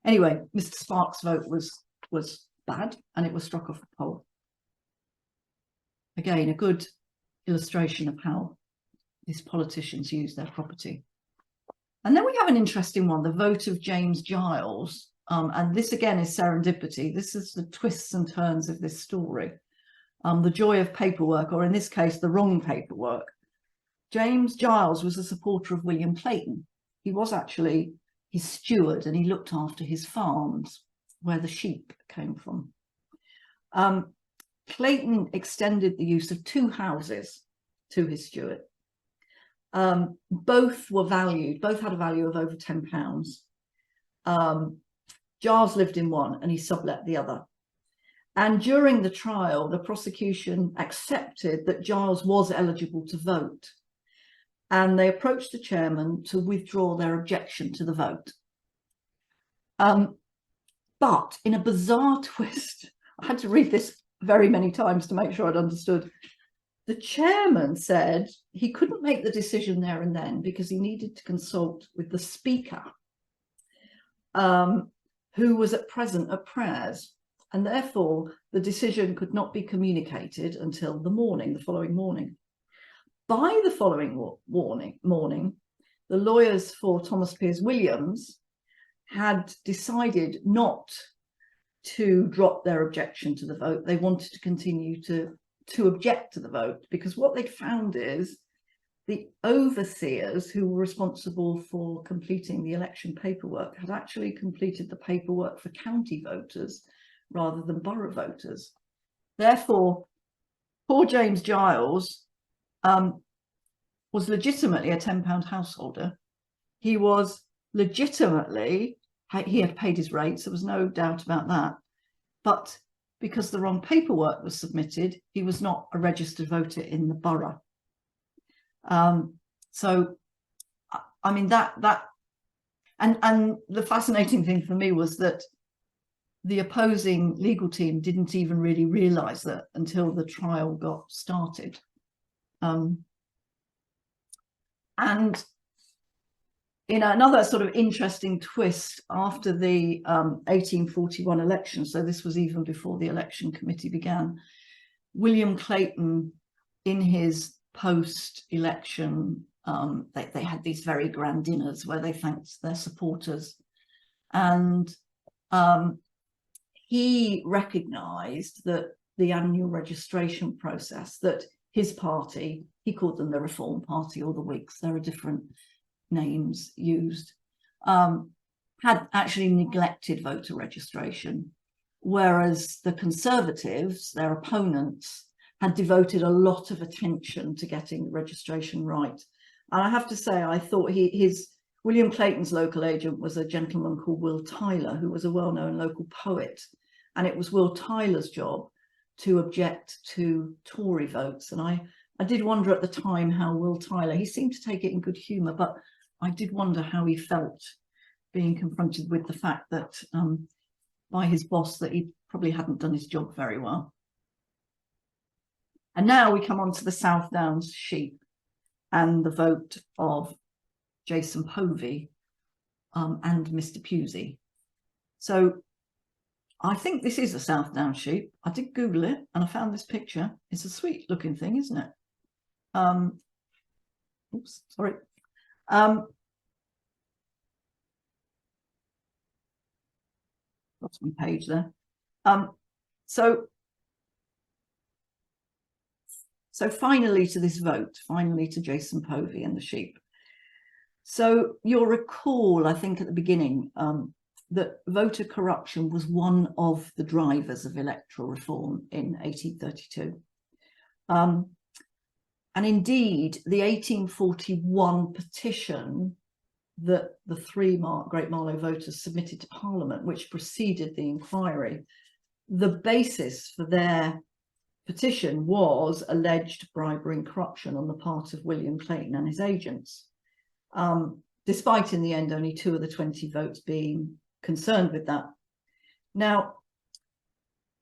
Anyway, Mr. Sparks' vote was bad, and it was struck off the poll. Again, a good illustration of how these politicians use their property. And then we have an interesting one, the vote of James Giles. And this again is serendipity. This is the twists and turns of this story. The joy of paperwork, or in this case, the wrong paperwork. James Giles was a supporter of William Clayton. He was actually his steward, and he looked after his farms where the sheep came from. Clayton extended the use of 2 houses to his steward. Both were valued, both had a value of over £10. Giles lived in one and he sublet the other. And during the trial, the prosecution accepted that Giles was eligible to vote. And they approached the chairman to withdraw their objection to the vote. But in a bizarre twist, I had to read this very many times to make sure I'd understood. The chairman said he couldn't make the decision there and then because he needed to consult with the speaker, who was at present at prayers, and therefore the decision could not be communicated until the following morning. By the following morning, the lawyers for Thomas Piers Williams had decided not to drop their objection to the vote. They wanted to continue to object to the vote, because what they'd found is the overseers who were responsible for completing the election paperwork had actually completed the paperwork for county voters rather than borough voters. Therefore, poor James Giles was legitimately a £10 householder. He was legitimately, he had paid his rates, there was no doubt about that. But because the wrong paperwork was submitted, he was not a registered voter in the borough. So, I mean, and the fascinating thing for me was that the opposing legal team didn't even really realise that until the trial got started. And in another sort of interesting twist, after the 1841 election, so this was even before the election committee began, William Clayton, in his post-election, they had these very grand dinners where they thanked their supporters, and he recognised that the annual registration process, that his party, he called them the Reform Party or the Whigs, there are different names used, had actually neglected voter registration, whereas the Conservatives, their opponents, had devoted a lot of attention to getting registration right. And I have to say, I thought William Clayton's local agent was a gentleman called Will Tyler, who was a well-known local poet, and it was Will Tyler's job to object to Tory votes. And I did wonder at the time how Will Tyler, he seemed to take it in good humour, but I did wonder how he felt being confronted with the fact that by his boss that he probably hadn't done his job very well. And now we come on to the South Downs sheep and the vote of Jason Povey and Mr. Pusey. So I think this is a South Downs sheep. I did Google it and I found this picture. It's a sweet looking thing, isn't it? Oops, sorry. Lost my page there. So finally to this vote, finally to Jason Povey and the sheep. So you'll recall, I think at the beginning, that voter corruption was one of the drivers of electoral reform in 1832. And indeed, the 1841 petition that the three Great Marlow voters submitted to Parliament, which preceded the inquiry, the basis for their petition was alleged bribery and corruption on the part of William Clayton and his agents, despite in the end only 2 of the 20 votes being concerned with that. Now,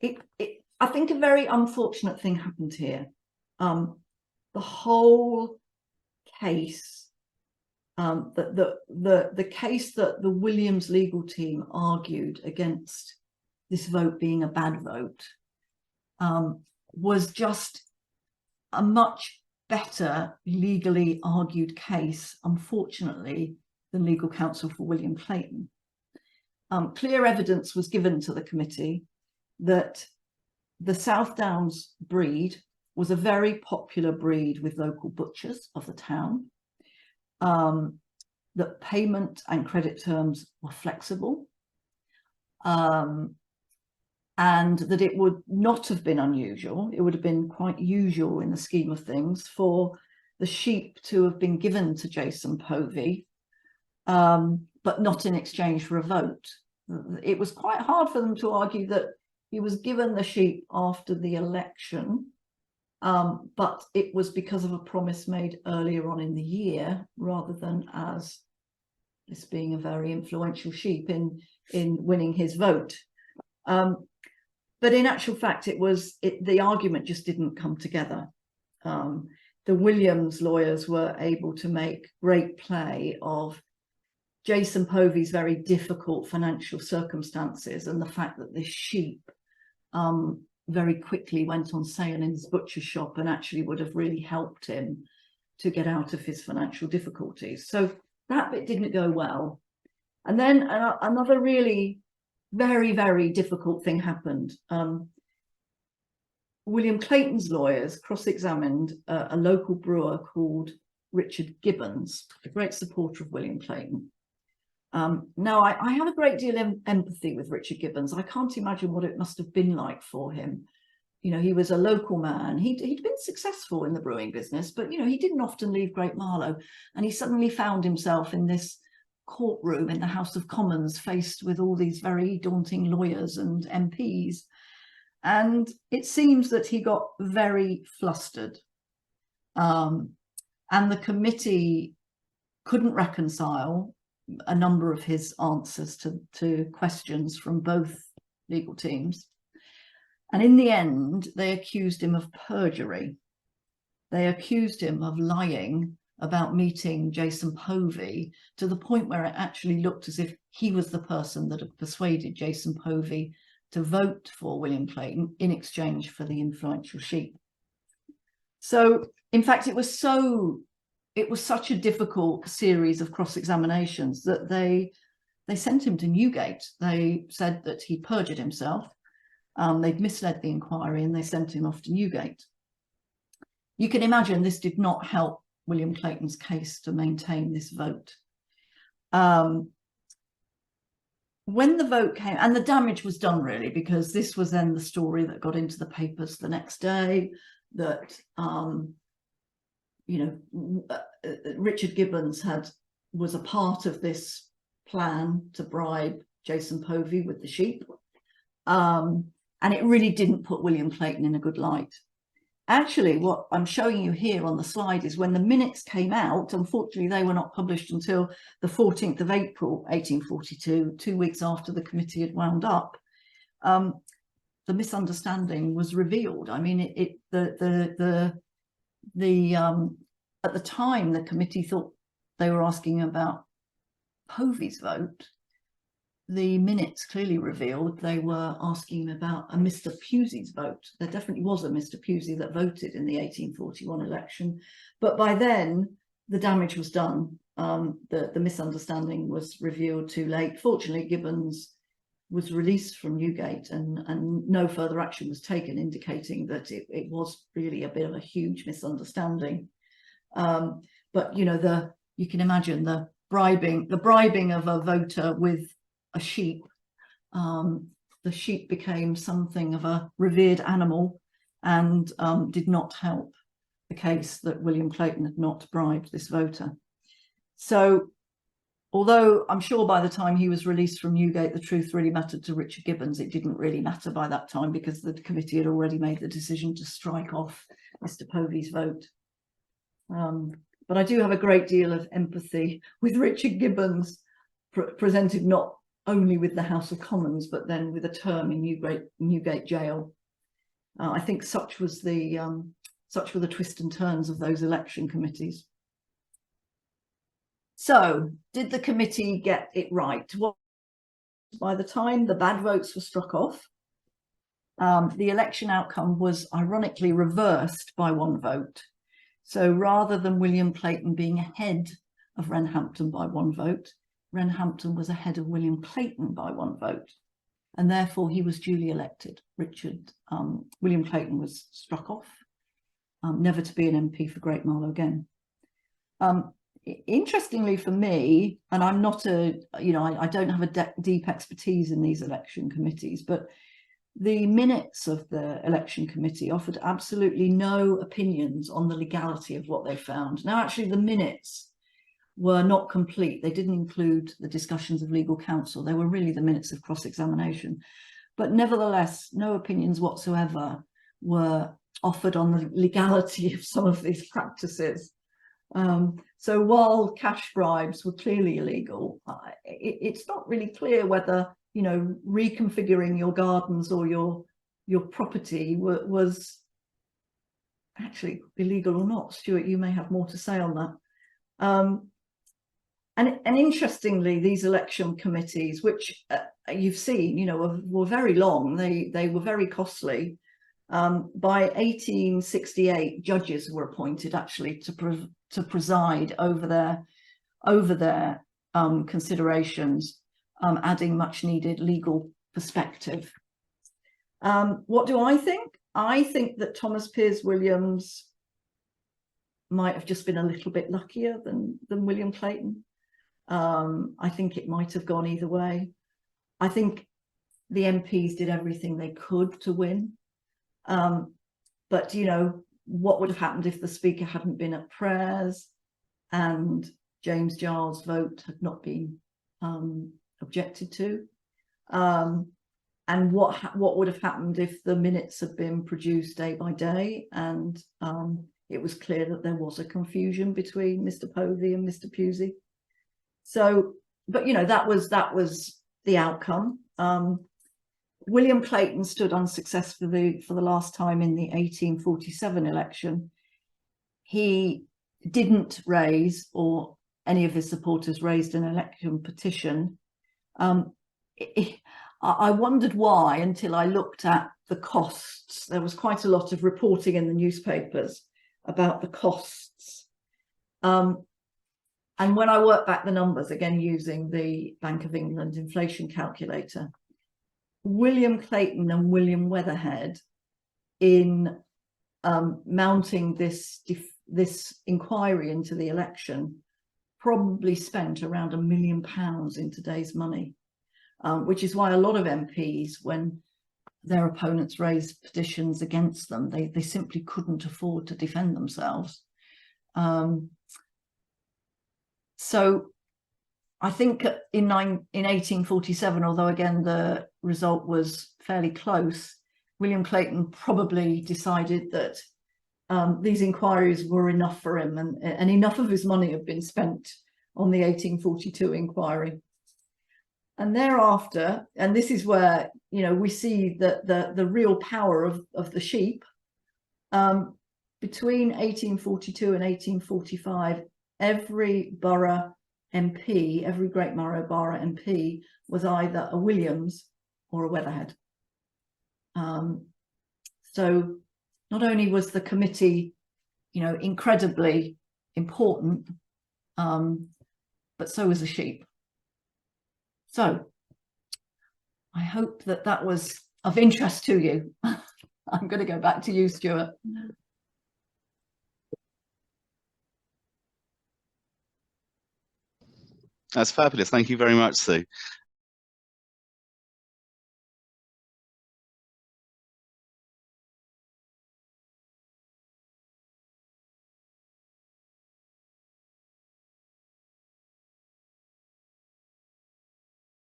I think a very unfortunate thing happened here. The whole case, the case that the Williams legal team argued against this vote being a bad vote, was just a much better legally argued case, unfortunately, than legal counsel for William Clayton. Clear evidence was given to the committee that the South Downs breed was a very popular breed with local butchers of the town, that payment and credit terms were flexible, and that it would not have been unusual, it would have been quite usual in the scheme of things for the sheep to have been given to Jason Povey, but not in exchange for a vote. It was quite hard for them to argue that he was given the sheep after the election, but it was because of a promise made earlier on in the year, rather than as this being a very influential sheep in winning his vote. But in actual fact, the argument just didn't come together. The Williams lawyers were able to make great play of Jason Povey's very difficult financial circumstances and the fact that this sheep very quickly went on sale in his butcher shop and actually would have really helped him to get out of his financial difficulties. So that bit didn't go well. And then another really very, very difficult thing happened. William Clayton's lawyers cross-examined a local brewer called Richard Gibbons, a great supporter of William Clayton. Now, I have a great deal of empathy with Richard Gibbons. I can't imagine what it must have been like for him. You know, he was a local man. He'd been successful in the brewing business, but, you know, he didn't often leave Great Marlow. And he suddenly found himself in this courtroom in the House of Commons, faced with all these very daunting lawyers and MPs. And it seems that he got very flustered. And the committee couldn't reconcile a number of his answers to questions from both legal teams. And in the end, they accused him of perjury. They accused him of lying about meeting Jason Povey, to the point where it actually looked as if he was the person that had persuaded Jason Povey to vote for William Clayton in exchange for the influential sheep. So, in fact, it was such a difficult series of cross-examinations that they sent him to Newgate. They said that he perjured himself. They'd misled the inquiry and they sent him off to Newgate. You can imagine this did not help William Clayton's case to maintain this vote. When the vote came, and the damage was done really, because this was then the story that got into the papers the next day, that you know, Richard Gibbons was a part of this plan to bribe Jason Povey with the sheep, and it really didn't put William Clayton in a good light. Actually, what I'm showing you here on the slide is when the minutes came out. Unfortunately, they were not published until the 14th of April, 1842, 2 weeks after the committee had wound up. The misunderstanding was revealed. I mean, at the time, the committee thought they were asking about Povey's vote. The minutes clearly revealed they were asking about a Mr. Pusey's vote. There definitely was a Mr. Pusey that voted in the 1841 election, but by then the damage was done. The misunderstanding was revealed too late. Fortunately, Gibbons was released from Newgate and no further action was taken, indicating that it was really a bit of a huge misunderstanding. But you know, you can imagine the bribing of a voter with a sheep. The sheep became something of a revered animal and did not help the case that William Clayton had not bribed this voter. So, although I'm sure by the time he was released from Newgate, the truth really mattered to Richard Gibbons, it didn't really matter by that time because the committee had already made the decision to strike off Mr. Povey's vote. But I do have a great deal of empathy with Richard Gibbons, presented not only with the House of Commons, but then with a term in Newgate jail. I think such were the twists and turns of those election committees. So, did the committee get it right? Well, by the time the bad votes were struck off, the election outcome was ironically reversed by one vote. So rather than William Clayton being ahead of Wrenhampton by one vote, Wrenhampton was ahead of William Clayton by one vote, and therefore he was duly elected. William Clayton was struck off, never to be an MP for Great Marlow again. Interestingly for me, and I'm not I don't have a deep expertise in these election committees, but the minutes of the election committee offered absolutely no opinions on the legality of what they found. Now, actually, the minutes were not complete. They didn't include the discussions of legal counsel. They were really the minutes of cross-examination. But nevertheless, no opinions whatsoever were offered on the legality of some of these practices. So while cash bribes were clearly illegal, it's not really clear whether, reconfiguring your gardens or your your property was actually illegal or not. Stuart, you may have more to say on that. And interestingly, these election committees, which you've seen, you know, were very long. They were very costly. By 1868, judges were appointed actually to preside over their considerations, adding much needed legal perspective. What do I think? I think that Thomas Piers Williams might have just been a little bit luckier than William Clayton. I think it might have gone either way. I think the MPs did everything they could to win. But, you know, what would have happened if the Speaker hadn't been at prayers and James Giles' vote had not been objected to? And what would have happened if the minutes had been produced day by day and it was clear that there was a confusion between Mr. Povey and Mr. Pusey? So, but, you know, that was the outcome. William Clayton stood unsuccessfully for the last time in the 1847 election. He didn't raise, or any of his supporters raised, an election petition. I wondered why until I looked at the costs. There was quite a lot of reporting in the newspapers about the costs. And when I worked back the numbers, again using the Bank of England inflation calculator, William Clayton and William Weatherhead, in mounting this inquiry into the election, probably spent around £1 million in today's money, which is why a lot of MPs, when their opponents raised petitions against them, they simply couldn't afford to defend themselves. So I think in 1847, although again the result was fairly close, William Clayton probably decided that these inquiries were enough for him, and enough of his money had been spent on the 1842 inquiry. And thereafter, and this is where, you know, we see that the real power of the sheep. Between 1842 and 1845, every borough MP, every Great Marrow borough MP was either a Williams or a Weatherhead. So not only was the committee, you know, incredibly important, but so was the sheep. So I hope that that was of interest to you. I'm going to go back to you, Stuart. That's fabulous. Thank you very much, Sue.